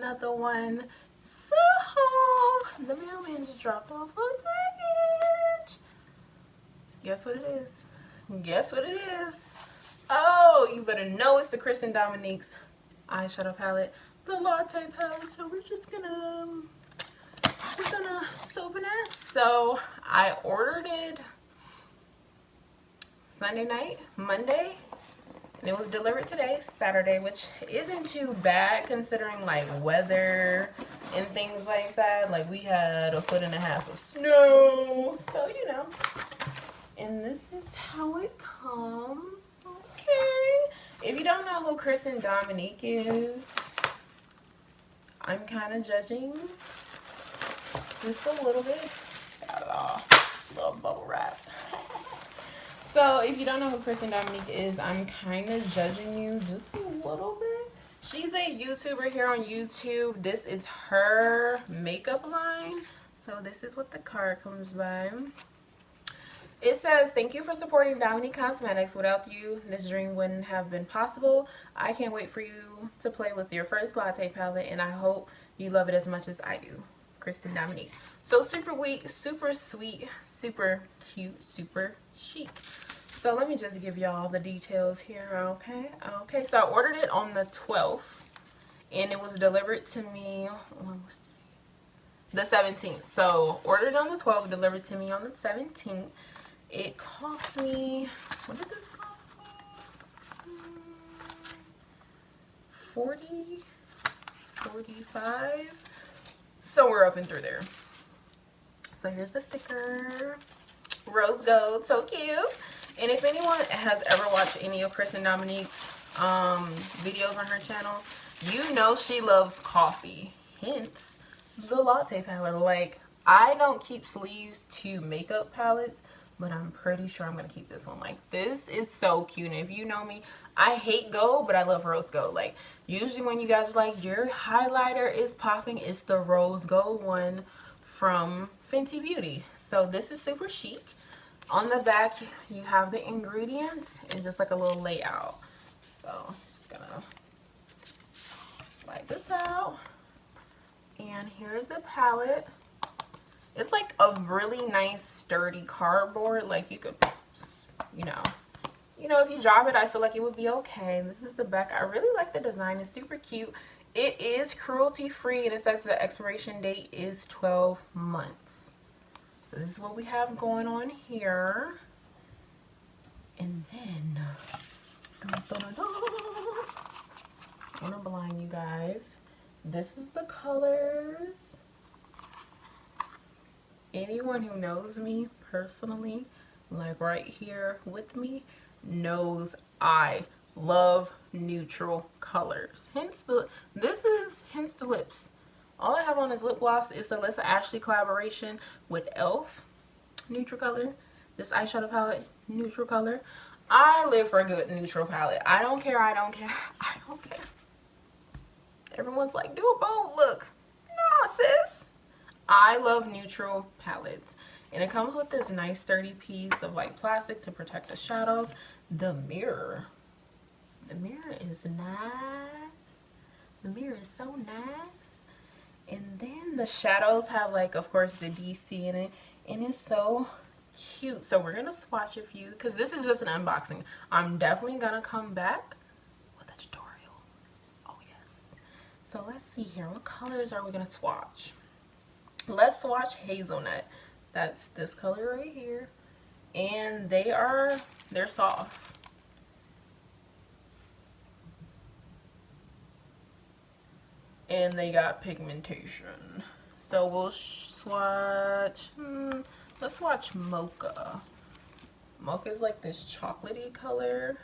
another one. So the mailman just dropped off a package. Guess what it is? Guess what it is? Oh, you better know it's the Kristen Dominique's eyeshadow palette, the Latte palette. So we're gonna open it. So I ordered it Sunday night, Monday, and it was delivered today, Saturday, which isn't too bad considering like weather and things like that. Like we had 1.5 feet of snow, so you know. And this is how it comes. Okay. If you don't know who Kristen Dominique is, I'm kind of judging just a little bit. Got it all. Little bubble wrap. So if you don't know who Kristen Dominique is, I'm kind of judging you just a little bit. She's a YouTuber here on YouTube. This is her makeup line. So this is what the card comes by. It says, thank you for supporting Dominique Cosmetics. Without you, this dream wouldn't have been possible. I can't wait for you to play with your first Latte palette, and I hope you love it as much as I do. Kristen Dominique. So super sweet, super cute, super chic. So let me just give y'all the details here, okay? Okay, so I ordered it on the 12th, and it was delivered to me on the 17th. So ordered on the 12th, delivered to me on the 17th. It cost me, what did this cost me? 40, 45, somewhere up and through there. So here's the sticker, rose gold, so cute. And if anyone has ever watched any of Kristen Dominique's videos on her channel, you know she loves coffee, hence the Latte palette. Like, I don't keep sleeves to makeup palettes, but I'm pretty sure I'm gonna keep this one. Like, this is so cute. And if you know me, I hate gold, but I love rose gold. Like, usually when you guys are like, your highlighter is popping, it's the rose gold one from Fenty Beauty. So this is super chic. On the back, you have the ingredients and just like a little layout. So just gonna slide this out. And here's the palette. It's like a really nice sturdy cardboard. Like you could just, you know, if you drop it, I feel like it would be okay. This is the back. I really like the design. It's super cute. It is cruelty free, and it says the expiration date is 12 months. So this is what we have going on here. And then, I want to blind you guys. This is the colors. Anyone who knows me personally, like right here with me, knows I love neutral colors. Hence the lips. All I have on is lip gloss. It's the Alyssa Ashley collaboration with Elf, neutral color. This eyeshadow palette, neutral color. I live for a good neutral palette. I don't care. Everyone's like, do a bold look. No, sis. I love neutral palettes. And it comes with this nice sturdy piece of like plastic to protect the shadows. The mirror is nice. The mirror is so nice. And then the shadows have, like, of course, the DC in it. And it's so cute. So we're going to swatch a few, because this is just an unboxing. I'm definitely going to come back with a tutorial. Oh, yes. So let's see here. What colors are we going to swatch? Let's swatch hazelnut. That's this color right here. And they're soft. And they got pigmentation. So we'll swatch, let's swatch mocha. Mocha is like this chocolatey color.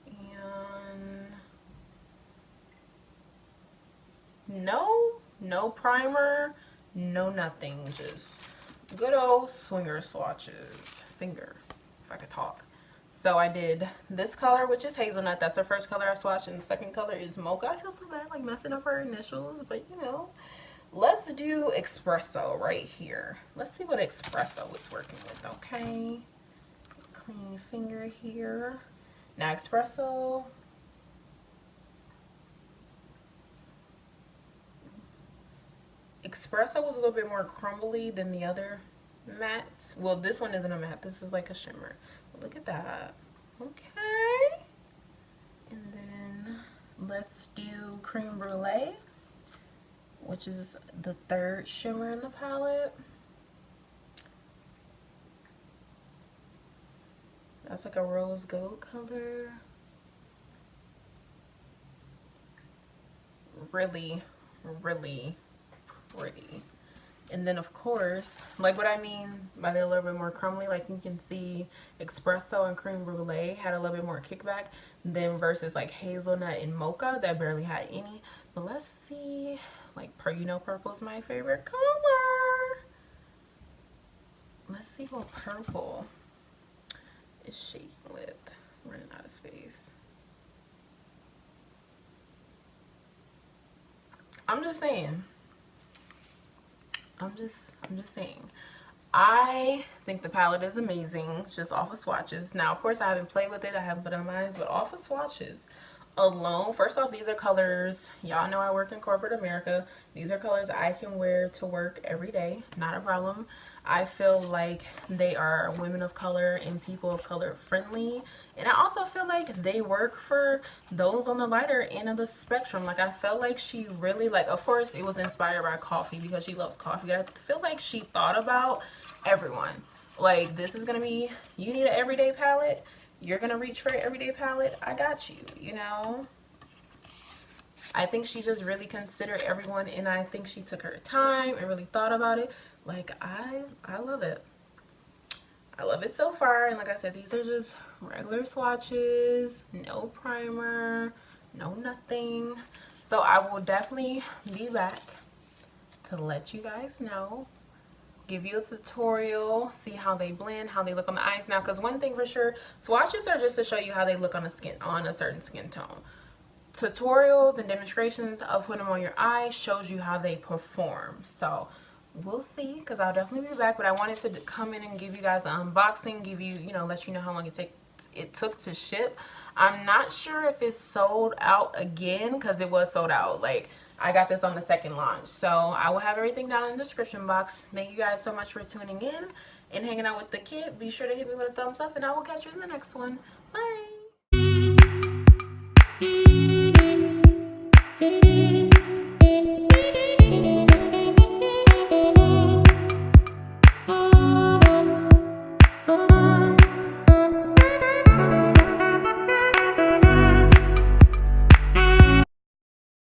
And no primer, no nothing, just good old swinger swatches. Finger, if I could talk. So I did this color, which is hazelnut. That's the first color I swatched, and the second color is mocha. I feel so bad like messing up her initials, but you know. Let's do espresso right here. Let's see what espresso it's working with, okay? Clean finger here. Now espresso. espresso was a little bit more crumbly than the other mattes. Well, this one isn't a matte. This is like a shimmer. Look at that. Okay. And then let's do Creme Brulee, which is the third shimmer in the palette. That's like a rose gold color. Really, really pretty. And then of course, like what I mean by they're a little bit more crumbly, like you can see espresso and creme brulee had a little bit more kickback than versus like hazelnut and mocha that barely had any. But let's see, like you know purple is my favorite color. Let's see what purple is shaking with. Running out of space. I'm just saying. I'm just saying. I think the palette is amazing, just off of swatches. Now, of course, I haven't played with it. I haven't put on mine, but off of swatches alone, first off, these are colors. Y'all know I work in corporate America. These are colors I can wear to work every day. Not a problem. I feel like they are women of color and people of color friendly. And I also feel like they work for those on the lighter end of the spectrum. Like, I felt like she really, like, of course, it was inspired by coffee because she loves coffee. I feel like she thought about everyone. Like, this is going to be, you need an everyday palette. You're going to reach for an everyday palette. I got you, you know. I think she just really considered everyone, and I think she took her time and really thought about it. Like, I love it. I love it so far. And like I said, these are just regular swatches, no primer, no nothing. So I will definitely be back to let you guys know, give you a tutorial, see how they blend, how they look on the eyes. Now, because one thing for sure, swatches are just to show you how they look on the skin, on a certain skin tone. Tutorials and demonstrations of putting them on your eyes shows you how they perform. So we'll see, because I'll definitely be back. But I wanted to come in and give you guys an unboxing, give you, you know, let you know how long it took to ship. I'm not sure if it's sold out again, because it was sold out. Like, I got this on the second launch. So I will have everything down in the description box. Thank you guys so much for tuning in and hanging out with the kid. Be sure to hit me with a thumbs up, and I will catch you in the next one. Bye.